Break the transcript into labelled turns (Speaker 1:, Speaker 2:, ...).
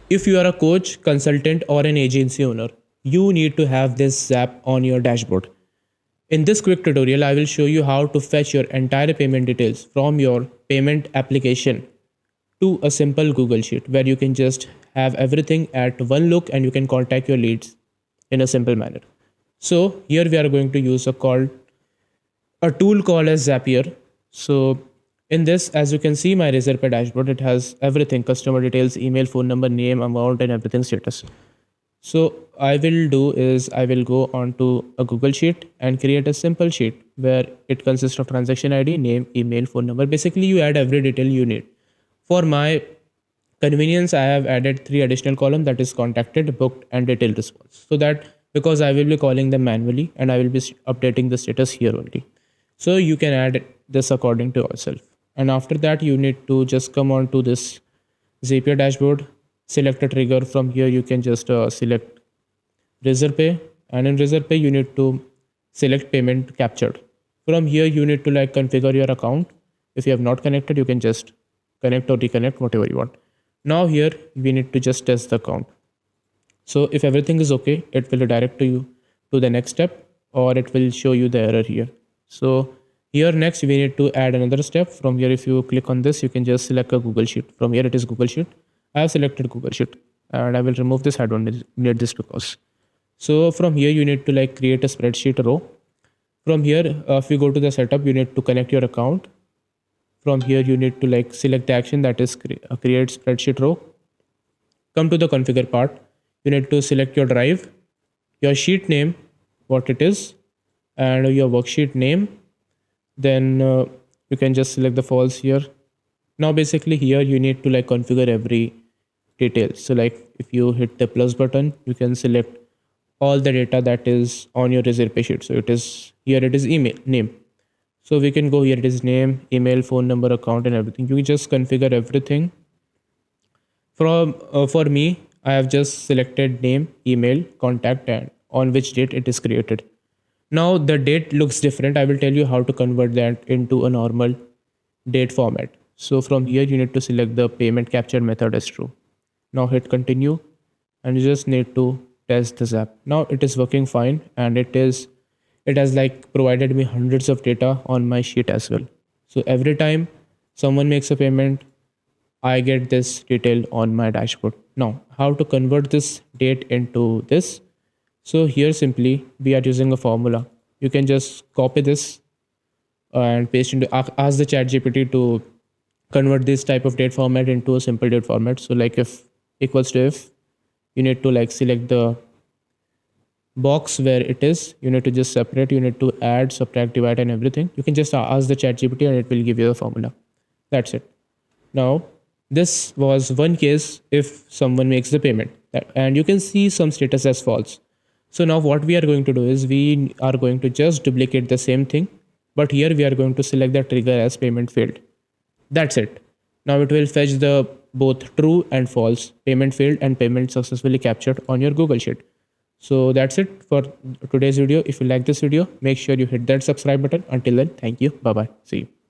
Speaker 1: If you are a coach, consultant, or an agency owner, you need to have this Zap on your dashboard. In this quick tutorial, I will show you how to fetch your entire payment details from your payment application to a simple Google Sheet where you can just have everything at one look and you can contact your leads in a simple manner. So here we are going to use a tool called as Zapier. So in this, as you can see my Razorpay dashboard, it has everything: customer details, email, phone number, name, amount, and everything status. So I will do is I will go onto a Google Sheet and create a simple sheet where it consists of transaction ID, name, email, phone number. Basically, you add every detail you need. For my convenience, I have added 3 additional columns, that is contacted, booked, and detailed response. So that because I will be calling them manually and I will be updating the status here only. So you can add this according to yourself. And after that, you need to just come on to this Zapier dashboard, select a trigger. From here, you can just select Razorpay, and in Razorpay, you need to select payment captured. From here, you need to like configure your account. If you have not connected, you can just connect or reconnect, whatever you want. Now here, we need to just test the account. So if everything is okay, it will redirect to you to the next step, or it will show you the error here. So here next we need to add another step. From here, if you click on this, you can just select a Google Sheet. From here it is Google Sheet. I have selected Google Sheet and I will remove this. I don't need this because. So from here you need to like create a spreadsheet row. From here, if you go to the setup, you need to connect your account. From here you need to like select the action, that is create spreadsheet row. Come to the configure part. You need to select your drive, your sheet name, what it is, and your worksheet name. Then you can just select the false here. Now basically here you need to like configure every detail. So like if you hit the plus button, you can select all the data that is on your Razorpay sheet. So it is here, it is email name. So we can go here, it is name, email, phone number, account, and everything. You just configure everything. For me, I have just selected name, email, contact, and on which date it is created. Now the date looks different. I will tell you how to convert that into a normal date format. So from here you need to select the payment capture method as true. Now hit continue and you just need to test this app. Now it is working fine, and it has like provided me hundreds of data on my sheet as well. So every time someone makes a payment, I get this detail on my dashboard. Now, how to convert this date into this? So here simply we are using a formula. You can just copy this and paste into ask the ChatGPT to convert this type of date format into a simple date format. So like if equals to if, you need to like select the box where it is. You need to just separate. You need to add, subtract, divide, and everything. You can just ask the ChatGPT and it will give you the formula. That's it. Now this was one case if someone makes the payment, and you can see some status as false. So now what we are going to do is we are going to just duplicate the same thing, but here we are going to select the trigger as payment failed. That's it. Now it will fetch the both true and false, payment failed and payment successfully captured on your Google Sheet. So that's it for today's video. If you like this video, make sure you hit that subscribe button. Until then, thank you. Bye bye. See you.